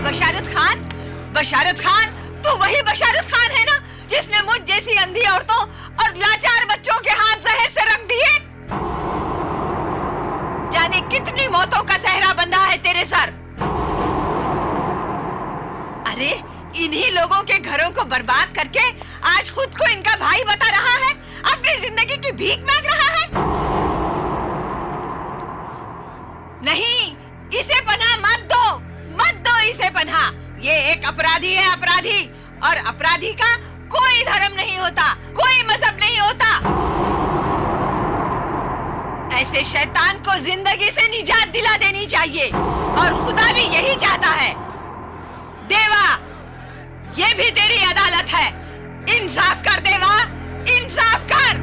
बशारत खान, बशारत खान, तू वही बशारत खान है ना जिसने मुझ जैसी अंधी औरतों और लाचार बच्चों के हाथ जहर से रख दिए? जाने कितनी मौतों का सहरा बंधा है तेरे सर। अरे इन्हीं लोगों के घरों को बर्बाद करके आज खुद को इनका भाई बता रहा है, अपनी जिंदगी की भीख मांग रहा है। नहीं, इसे पनाह मत दो, मत दो इसे पनाह। ये एक अपराधी है, अपराधी, और अपराधी का कोई धर्म नहीं होता, कोई मजहब नहीं होता। ऐसे शैतान को जिंदगी से निजात दिला देनी चाहिए, और खुदा भी यही चाहता है। देवा, ये भी तेरी अदालत है, इंसाफ कर देवा, इंसाफ कर।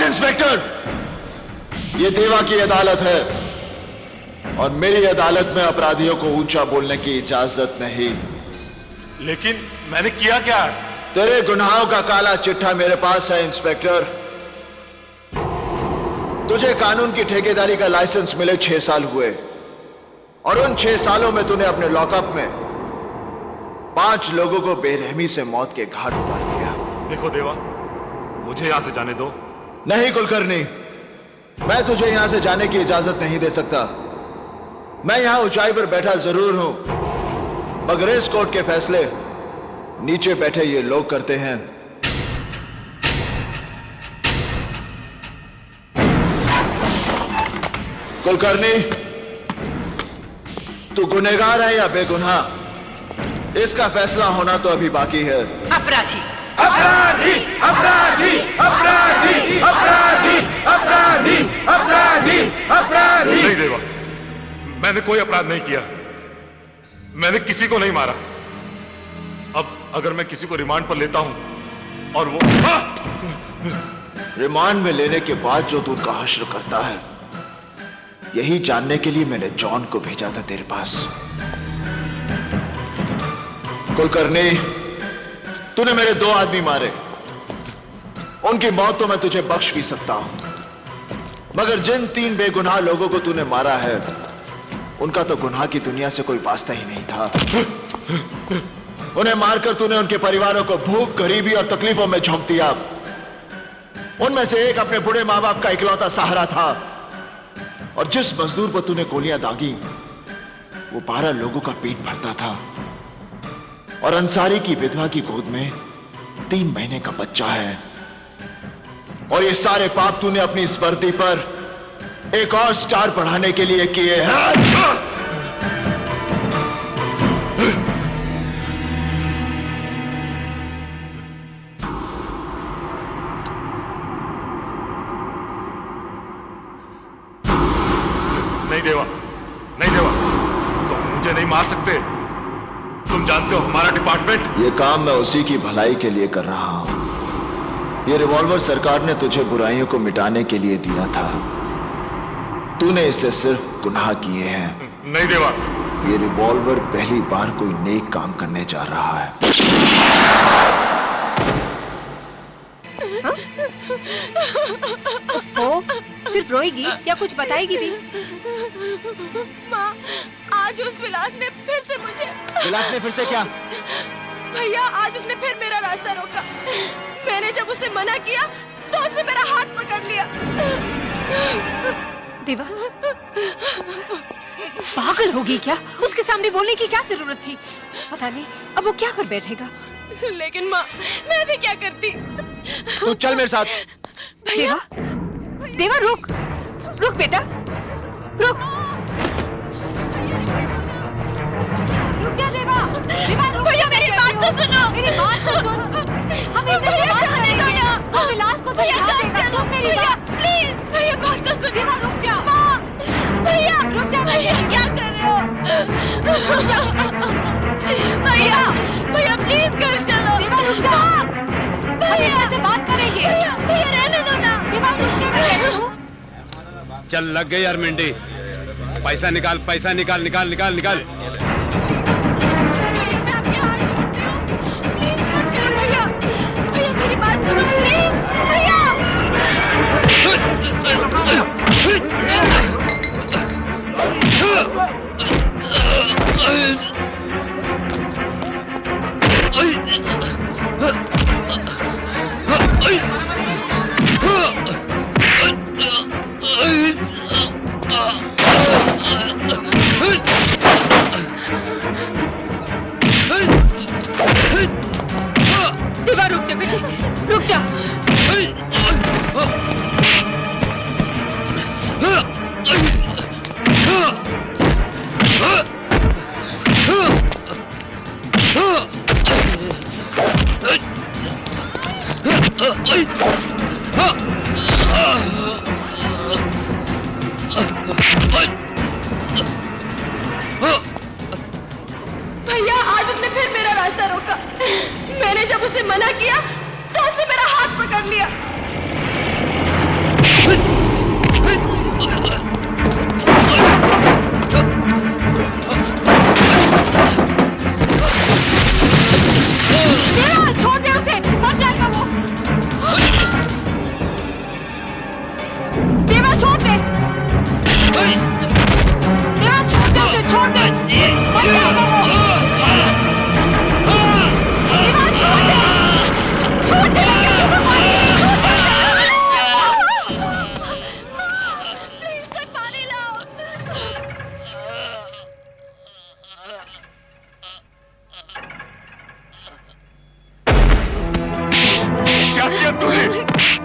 इंस्पेक्टर, ये देवा की अदालत है और मेरी अदालत में अपराधियों को ऊंचा बोलने की इजाजत नहीं। लेकिन मैंने किया क्या? तेरे गुनाहों का काला चिट्ठा मेरे पास है इंस्पेक्टर। तुझे कानून की ठेकेदारी का लाइसेंस मिले 6 साल हुए और उन 6 सालों में तूने अपने लॉकअप में 5 लोगों को बेरहमी से मौत के घाट उतार दिया। देखो देवा, मुझे यहां से जाने दो। नहीं कुलकर्णी, मैं तुझे यहां से जाने की इजाजत नहीं दे सकता। मैं यहां ऊंचाई पर बैठा जरूर हूं, मगर इस कोर्ट के फैसले नीचे बैठे ये लोग करते हैं। कुलकर्णी, तू गुनहगार है या बेगुनाह, इसका फैसला होना तो अभी बाकी है। अपराधी, अपराधी, अपराधी, अपराधी, अपराधी, अपराधी, अपराधी, अपराधी। नहीं देवा, मैंने कोई अपराध नहीं किया, मैंने किसी को नहीं मारा। अब अगर मैं किसी को रिमांड पर लेता हूं और वो रिमांड में लेने के बाद जो तू उनका हश्र करता है, यही जानने के लिए मैंने जॉन को भेजा था तेरे पास। कुलकर्णी, तूने मेरे 2 आदमी मारे, उनकी मौत तो मैं तुझे बख्श भी सकता हूं, मगर जिन 3 बेगुनाह लोगों को तूने मारा है, उनका तो गुनाह की दुनिया से कोई वास्ता ही नहीं था। उन्हें मारकर तूने उनके परिवारों को भूख, गरीबी और तकलीफों में झोंक दिया। उनमें से एक अपने बूढ़े मां बाप का इकलौता सहारा था, और जिस मजदूर पर तूने गोलियां दागी, वो 12 लोगों का पेट भरता था, और अंसारी की विधवा की गोद में 3 महीने का बच्चा है। और ये सारे पाप तूने अपनी इस वर्दी पर एक और स्टार बढ़ाने के लिए किए हैं। नहीं देवा, नहीं देवा, तुम मुझे नहीं मार सकते। तुम जानते हो हमारा डिपार्टमेंट। ये काम मैं उसी की भलाई के लिए कर रहा हूं। ये रिवॉल्वर सरकार ने तुझे बुराइयों को मिटाने के लिए दिया था। तूने इससे सिर्फ गुनाह किए हैं। नहीं देवा, ये रिवॉल्वर पहली बार कोई नेक काम करने जा रहा है। ओ, सिर्फ रोएगी या कुछ बताएगी भी? माँ, आज उस विलास ने फिर से मुझे। विलास ने फिर से क्या? भैया, आज उसने फिर मेरा रास्ता रोका। मैंने जब उसे मना किया तो उसने मेरा हाथ पकड़ लिया। देवा, पागल होगी क्या? उसके सामने बोलने की क्या जरूरत थी? पता नहीं अब वो क्या कर बैठेगा। लेकिन माँ, मैं भी क्या करती? तू चल मेरे साथ। देवा, देवा रुक, रुक बेटा, रुक। रुक जा देवा, देवा रुक। भैया, मेरी बात तो सुनो। मेरी बात तो सुन। हम इधर से बात करेंगे। हम विलास को समझा देगा। सुन मेरी बात, प्लीज। भैया, बात तो सुनो। देवा रुक जा। भैया, रुक जा। भैया, क्या कर रहे हो? भैया, भैया, प्लीज घर चलो। देवा रुक जा। हम इधर से बात करेंगे। भैया, रहने दो ना। देवा रुक जा, मैं कहती हूँ। चल लग गई यार मिंडी। पैसा निकाल, पैसा निकाल, निकाल निकाल निकाल। भैया, भैया, मेरी बात सुनो प्लीज। भैया, देवा रुक जा बेटे, रुक जा। भैया, आज उसने फिर मेरा रास्ता रोका। मैंने जब उसे मना किया तो उसने मेरा हाथ पकड़ लिया। देवा छोड़ दे उसे, मर जाएगा वो। देवा छोड़ दे। देवा छोड़ दे उसे, छोड़ दे, मर जाएगा वो। देवा छोड़ दे, छोड़ दे, देवा मर प्लीज कोई पानी लाओ। क्या किया तूने?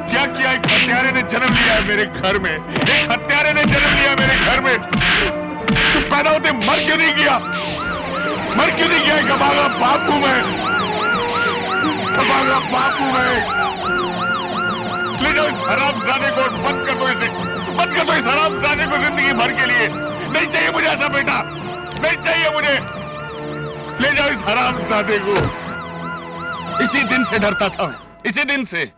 क्या किया? एक हत्यारे ने जन्म लिया है मेरे घर में। एक हत्यारे ने जन्म लिया मेरे घर में। तू पैदा होते मर क्यों नहीं गया? मर क्यों नहीं गया? गवागा बाप हूं मैं, गवागा बाप हूं मैं। ले जाओ इस हरामजादे को, बंद कर दो इसे, बंद कर दो इस हरामजादे को जिंदगी भर के लिए। नहीं चाहिए मुझे ऐसा बेटा, नहीं चाहिए मुझे। ले जाओ इस हरामजादे को। इसी दिन से डरता था मैं, इसी दिन से।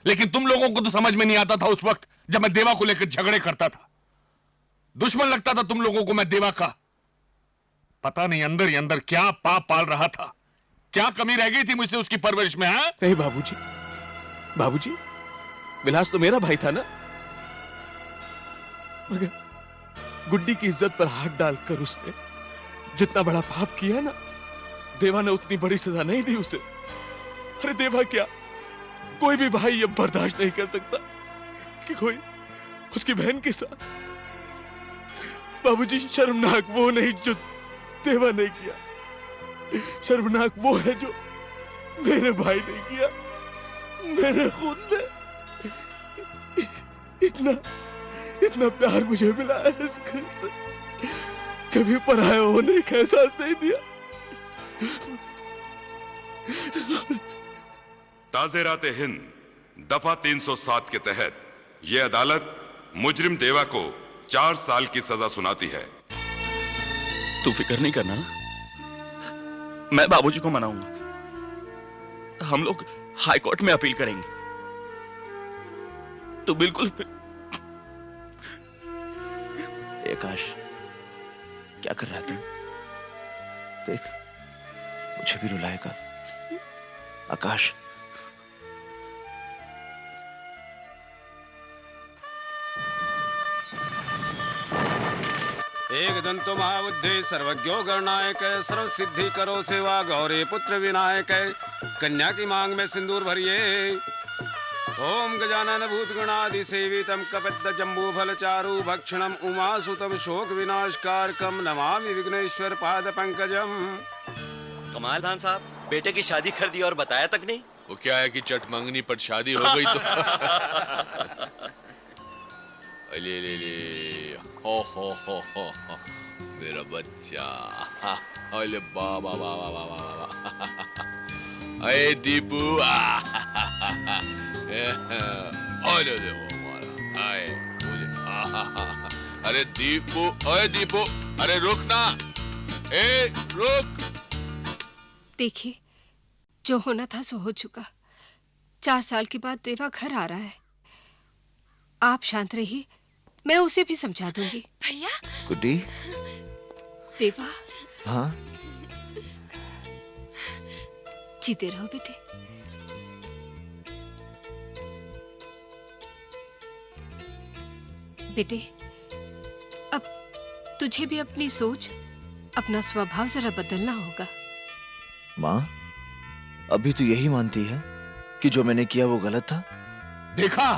लेकिन तुम लोगों को तो समझ में नहीं आता था उस वक्त जब मैं देवा को लेकर झगड़े करता था। दुश्मन लगता था तुम लोगों को मैं देवा का। पता नहीं अंदर ही अंदर क्या पाप पाल रहा था, क्या कमी रह गई थी मुझसे उसकी परवरिश में। हाँ, नहीं बाबूजी, बाबूजी, विलास तो मेरा भाई था ना। मगर गुड्डी की इज्जत पर हाथ डालकर उसने जितना बड़ा पाप किया ना, देवा ने उतनी बड़ी सजा नहीं दी उसे। अरे देवा क्या, कोई भी भाई ये बर्दाश्त नहीं कर सकता कि कोई उसकी बहन के साथ। बाबूजी, शर्मनाक वो नहीं जो देवा ने किया, शर्मनाक वो है जो मेरे भाई ने किया, मेरे खुद ने। इतना इतना प्यार मुझे मिला है इस घर से, कभी पराया होने का एहसास नहीं दिया। ताज़ेरात हिंद दफा 307 के तहत यह अदालत मुजरिम देवा को 4 साल की सजा सुनाती है। तू फिक्र नहीं करना, मैं बाबूजी को मनाऊंगा। हम लोग हाई कोर्ट में अपील करेंगे। तू बिल्कुल आकाश, क्या कर रहा तू? देख, मुझे भी रुलाएगा। आकाश, एक दंतो महाबुद्धि सर्वज्ञो गणनायक सर्व सिद्धि करो सेवा गौरी पुत्र विनायक। कन्या की मांग में सिंदूर भरिए। ओम गजानन भूत गणादि सेवितम कपित जम्बू फल चारु भक्षणम उमासुतम शोक विनाशकारकम नमामि विघ्नेश्वर पाद पंकजम। कमाल खान साहब, बेटे की शादी कर दी और बताया तक नहीं। वो क्या है कि चट मंगनी पर शादी हो गई तो ले ले ले हो मेरा बच्चा। अरे बाबा बाबा बाबा बाबा, अरे दीपू अरे अरे दीपू, अरे दीपू, अरे रुक ना, ए रुक। देखिए, जो होना था सो हो चुका। 4 साल के बाद देवा घर आ रहा है। आप शांत रहिए, मैं उसे भी समझा दूंगी। भैया, गुड्डी। देवा। हाँ? जीते रहो बेटे। बेटे, अब तुझे भी अपनी सोच, अपना स्वभाव जरा बदलना होगा। माँ, अभी तो यही मानती है कि जो मैंने किया वो गलत था? देखा,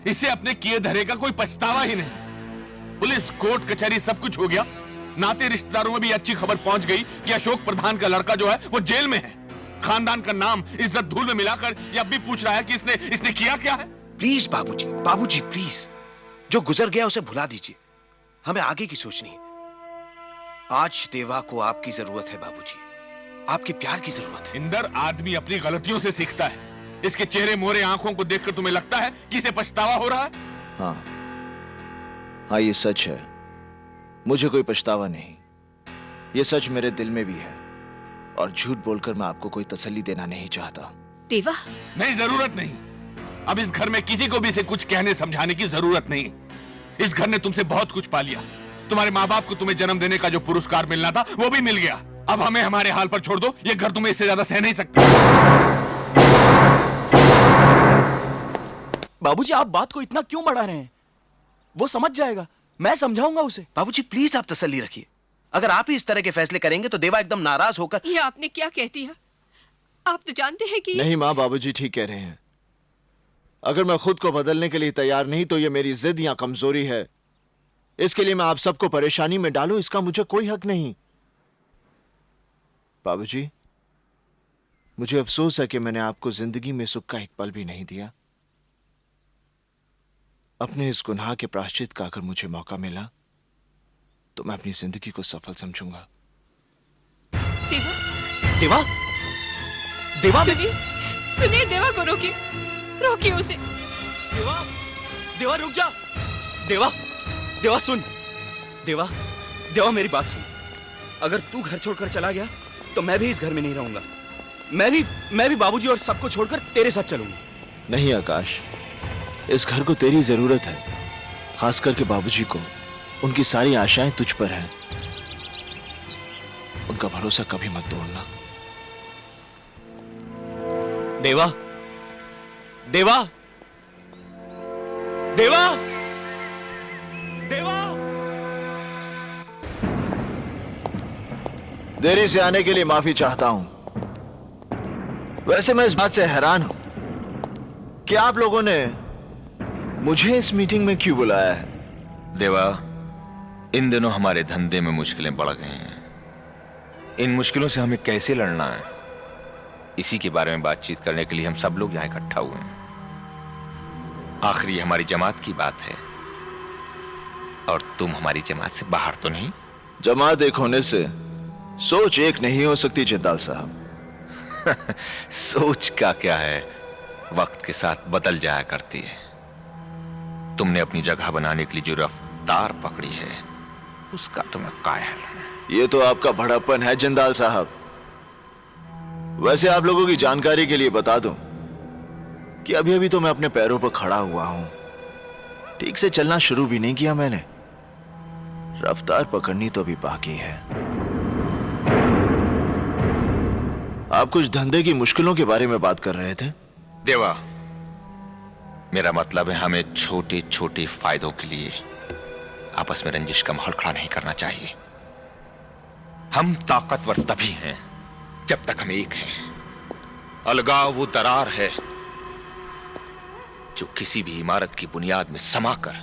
इसे अपने किए धरे का कोई पछतावा ही नहीं। पुलिस, कोर्ट कचहरी सब कुछ हो गया। नाते रिश्तेदारों में भी अच्छी खबर पहुंच गई कि अशोक प्रधान का लड़का जो है वो जेल में है। खानदान का नाम इज्जत धूल में मिलाकर ये अब भी पूछ रहा है कि इसने किया क्या है। प्लीज बाबूजी, बाबूजी प्लीज, जो गुजर गया उसे भुला दीजिए। हमें आगे की सोचनी है। आज देवा को आपकी जरूरत है बाबूजी, आपके प्यार की जरूरत है। इंदर, आदमी अपनी गलतियों से सीखता है। इसके चेहरे मोहरे आंखों को देखकर तुम्हें लगता है कि इसे पछतावा हो रहा है? हाँ, ये सच है। मुझे कोई पछतावा नहीं। ये सच मेरे दिल में भी है, और झूठ बोलकर मैं आपको कोई तसल्ली देना नहीं चाहता। देवा, नहीं, जरूरत नहीं। अब इस घर में किसी को भी इसे कुछ कहने समझाने की जरूरत नहीं। इस घर ने तुमसे बहुत कुछ पा लिया। तुम्हारे माँ बाप को तुम्हें जन्म देने का जो पुरस्कार मिलना था वो भी मिल गया। अब हमें हमारे हाल पर छोड़ दो। ये घर तुम्हें इससे ज्यादा सह नहीं सकता। बाबूजी, आप बात को इतना क्यों बढ़ा रहे हैं? वो समझ जाएगा, मैं समझाऊंगा उसे। बाबूजी प्लीज आप तसल्ली रखिए। अगर आप ही इस तरह के फैसले करेंगे तो देवा एकदम नाराज होकर। ये आपने क्या कह दिया? आप तो जानते हैं कि नहीं माँ, बाबूजी ठीक कह रहे हैं। अगर मैं खुद को बदलने के लिए तैयार नहीं तो ये मेरी जिद या कमजोरी है। इसके लिए मैं आप सबको परेशानी में डालूं, इसका मुझे कोई हक नहीं। बाबूजी, मुझे अफसोस है कि मैंने आपको जिंदगी में सुख का एक पल भी नहीं दिया। अपने इस गुनाह के प्रायश्चित का अगर मुझे मौका मिला तो मैं अपनी जिंदगी को सफल समझूंगा। देवा, देवा, देवा, सुनिए, सुनिए, देवा को रोकिए, रोकिए उसे। देवा, देवा रुक जा। देवा, देवा सुन। देवा, देवा मेरी बात सुन। अगर तू घर छोड़कर चला गया तो मैं भी इस घर में नहीं रहूंगा। मैं भी बाबूजी और सबको छोड़कर तेरे साथ चलूंगा। नहीं आकाश, इस घर को तेरी जरूरत है, खास करके बाबूजी को। उनकी सारी आशाएं तुझ पर हैं। उनका भरोसा कभी मत तोड़ना। देवा, देवा, देवा, देवा। देरी से आने के लिए माफी चाहता हूं। वैसे मैं इस बात से हैरान हूं कि आप लोगों ने मुझे इस मीटिंग में क्यों बुलाया है। देवा, इन दिनों हमारे धंधे में मुश्किलें बढ़ गई हैं। इन मुश्किलों से हमें कैसे लड़ना है, इसी के बारे में बातचीत करने के लिए हम सब लोग यहां इकट्ठा हुए हैं। आखिरी हमारी जमात की बात है, और तुम हमारी जमात से बाहर तो नहीं? जमात एक होने से सोच एक नहीं हो सकती जिंदाल साहब। सोच का क्या है, वक्त के साथ बदल जाया करती है। तुमने अपनी जगह बनाने के लिए जो रफ्तार पकड़ी है, उसका तो मैं कायल हूं। ये तो आपका बड़प्पन है जिंदाल साहब। वैसे आप लोगों की जानकारी के लिए बता दूं कि अभी अभी तो मैं अपने पैरों पर खड़ा हुआ हूं। ठीक से चलना शुरू भी नहीं किया मैंने, रफ्तार पकड़नी तो अभी बाकी है। आप कुछ धंधे की मुश्किलों के बारे में बात कर रहे थे। देवा, मेरा मतलब है हमें छोटे छोटे फायदों के लिए आपस में रंजिश का माहौल खड़ा नहीं करना चाहिए। हम ताकतवर तभी हैं जब तक हम एक हैं। अलगाव वो दरार है जो किसी भी इमारत की बुनियाद में समाकर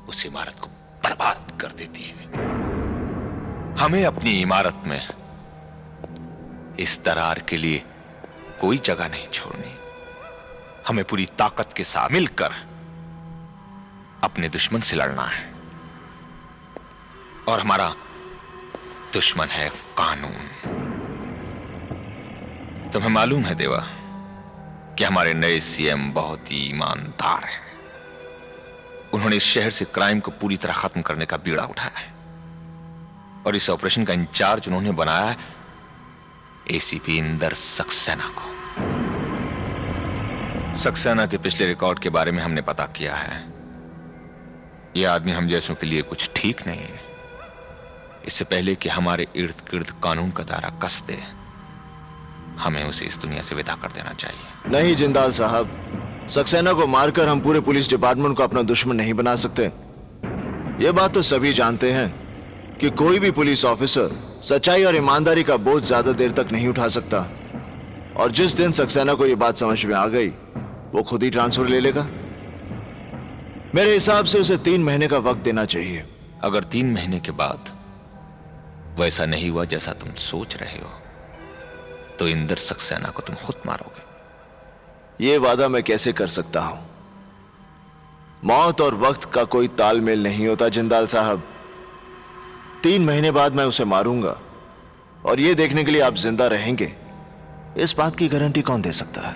उस इमारत को बर्बाद कर देती है। हमें अपनी इमारत में इस दरार के लिए कोई जगह नहीं छोड़नी। हमें पूरी ताकत के साथ मिलकर अपने दुश्मन से लड़ना है, और हमारा दुश्मन है कानून। तुम्हें मालूम है देवा कि हमारे नए सीएम बहुत ही ईमानदार हैं। उन्होंने इस शहर से क्राइम को पूरी तरह खत्म करने का बीड़ा उठाया है, और इस ऑपरेशन का इंचार्ज उन्होंने बनाया है एसीपी इंदर सक्सेना को। सक्सेना के पिछले रिकॉर्ड के बारे में हमने पता किया है। यह आदमी हम जैसों के लिए कुछ ठीक नहीं है। इससे पहले कि हमारे इर्द गिर्द कानून का दायरा कस दे, हमें उसे इस दुनिया से विदा कर देना चाहिए। नहीं जिंदाल साहब, सक्सेना को मारकर हम पूरे पुलिस डिपार्टमेंट को अपना दुश्मन नहीं बना सकते। यह बात तो सभी जानते हैं कि कोई भी पुलिस ऑफिसर सच्चाई और ईमानदारी का बोझ ज्यादा देर तक नहीं उठा सकता, और जिस दिन सक्सेना को यह बात समझ में आ गई, वो खुद ही ट्रांसफर ले लेगा। मेरे हिसाब से उसे 3 महीने का वक्त देना चाहिए। अगर 3 महीने के बाद वैसा नहीं हुआ जैसा तुम सोच रहे हो, तो इंदर सक्सेना को तुम खुद मारोगे। यह वादा मैं कैसे कर सकता हूं? मौत और वक्त का कोई तालमेल नहीं होता जिंदाल साहब। 3 महीने बाद मैं उसे मारूंगा, और यह देखने के लिए आप जिंदा रहेंगे, इस बात की गारंटी कौन दे सकता है?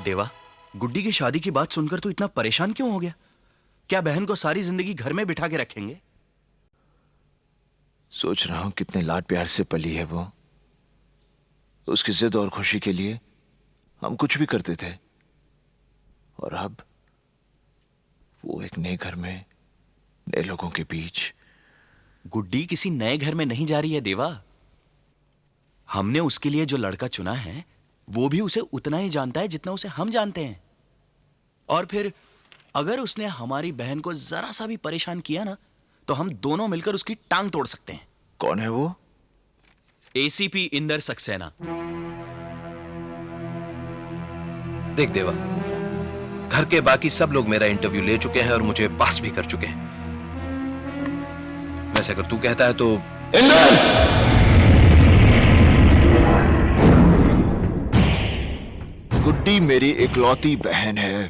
देवा, गुड्डी की शादी की बात सुनकर तो इतना परेशान क्यों हो गया? क्या बहन को सारी जिंदगी घर में बिठा के रखेंगे? सोच रहा हूं कितने लाड प्यार से पली है वो। उसकी जिद और खुशी के लिए हम कुछ भी करते थे, और अब वो एक नए घर में नए लोगों के बीच। गुड्डी किसी नए घर में नहीं जा रही है देवा। हमने उसके लिए जो लड़का चुना है, वो भी उसे उतना ही जानता है जितना उसे हम जानते हैं। और फिर अगर उसने हमारी बहन को जरा सा भी परेशान किया ना, तो हम दोनों मिलकर उसकी टांग तोड़ सकते हैं। कौन है वो? एसीपी इंदर सक्सेना। देख देवा, घर के बाकी सब लोग मेरा इंटरव्यू ले चुके हैं और मुझे पास भी कर चुके हैं। वैसे अगर तू कहता है तो गुड्डी मेरी इकलौती बहन है।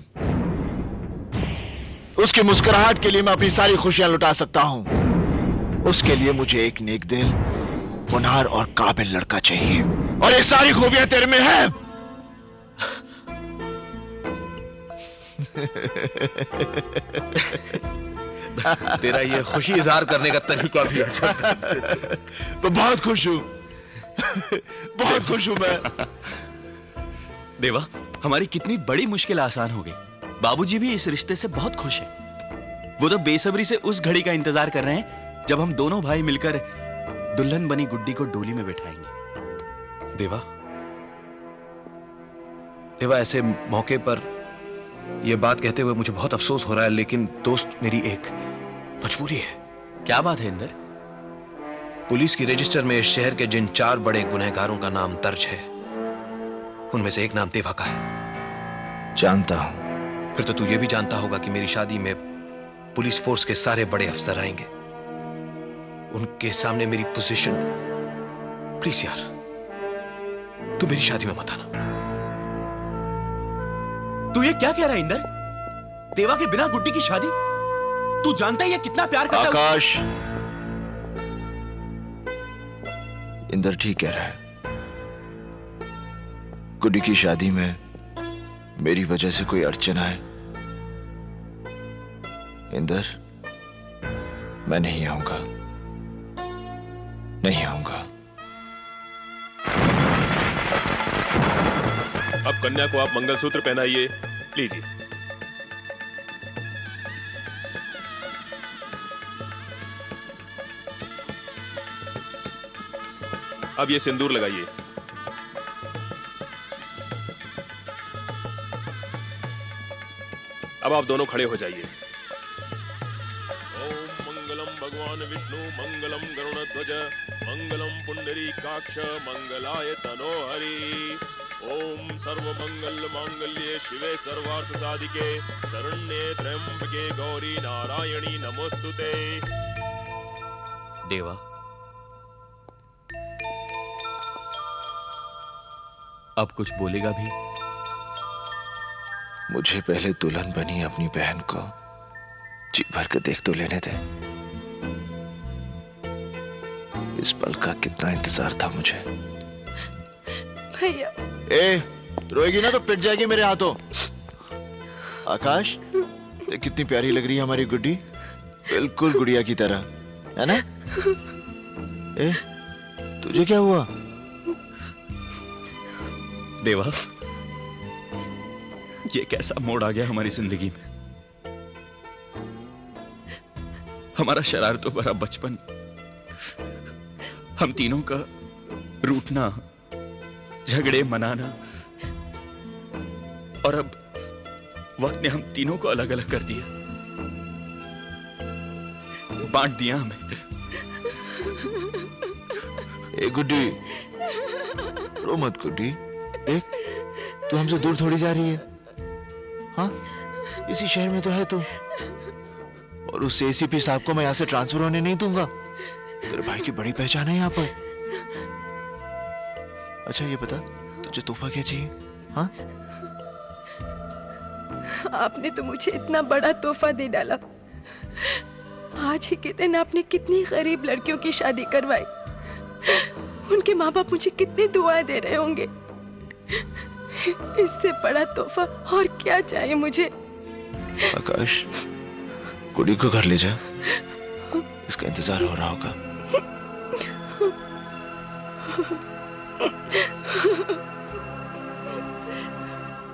उसकी मुस्कुराहट के लिए मैं अपनी सारी खुशियां लुटा सकता हूं। उसके लिए मुझे एक नेक दिल, होनहार और काबिल लड़का चाहिए, और ये सारी खूबियां तेरे में है। तेरा ये खुशी इजहार करने का तरीका भी अच्छा है। मैं बहुत खुश हूं, बहुत खुश हूं मैं। देवा, हमारी कितनी बड़ी मुश्किल आसान हो गई। बाबूजी भी इस रिश्ते से बहुत खुश हैं। वो तो बेसब्री से उस घड़ी का इंतजार कर रहे हैं जब हम दोनों भाई मिलकर दुल्हन बनी गुड्डी को डोली में बैठाएंगे। देवा, देवा, ऐसे मौके पर यह बात कहते हुए मुझे बहुत अफसोस हो रहा है, लेकिन दोस्त मेरी एक मजबूरी है। क्या बात है इंदर? पुलिस की रजिस्टर में इस शहर के जिन 4 बड़े गुनहगारों का नाम दर्ज है, उनमें से एक नाम देवा का है। जानता हूं। फिर तो तू ये भी जानता होगा कि मेरी शादी में पुलिस फोर्स के सारे बड़े अफसर आएंगे। उनके सामने मेरी पोजीशन, प्लीज यार, तू मेरी शादी में मत आना। तू ये क्या कह रहा है इंदर? देवा के बिना गुड्डी की शादी? तू जानता है ये कितना प्यार करता है आकाश, इंदर ठीक कह रहा है। गुड्डी की शादी में मेरी वजह से कोई अड़चन आए, इंदर, मैं नहीं आऊंगा, नहीं आऊंगा। अब कन्या को आप मंगलसूत्र पहनाइए, लीजिए। अब ये सिंदूर लगाइए। अब आप दोनों खड़े हो जाइए। ओम मंगलम भगवान विष्णु, मंगलम गरुड़ध्वज, मंगलम पुंडरीकाक्ष, मंगलाय तनोहरि। ओम सर्वमंगल मांगल्ये शिवे सर्वार्थ साधिके, शरण्ये त्र्यंबके गौरी नारायणी नमोस्तुते। देवा, अब कुछ बोलेगा भी? मुझे पहले दुल्हन बनी अपनी बहन को जी भर के देख तो लेने दे। इस पल का कितना इंतजार था मुझे। भैया, ए, रोएगी ना तो पिट जाएगी मेरे हाथों। आकाश, देख कितनी प्यारी लग रही है हमारी गुड्डी, बिल्कुल गुड़िया की तरह, है ना? ए, तुझे क्या हुआ? देवा, ये कैसा मोड़ आ गया हमारी जिंदगी में। हमारा शरारतों भरा बचपन, हम तीनों का रूठना, झगड़े मनाना, और अब वक्त ने हम तीनों को अलग अलग कर दिया, बांट दिया हमें। ए गुड्डी, रो मत गुड्डी, देख तू हमसे दूर थोड़ी जा रही है। हाँ, इसी शहर में तो है तू, और उस एसीपी साहब को मैं यहां से ट्रांसफर होने नहीं दूंगा। तेरे भाई की बड़ी पहचान है यहाँ पर। अच्छा ये बता, तुझे तोहफा क्या चाहिए? हाँ? आपने तो मुझे इतना बड़ा तोहफा दे डाला। आज ही के दिन आपने कितनी गरीब लड़कियों की शादी करवाई। उनके माँ बाप मुझे कितनी दुआएं दे रहे होंगे। इससे बड़ा तोहफा और क्या चाहिए मुझे? आकाश, गुड्डी को घर ले जा, इसका इंतजार हो रहा होगा।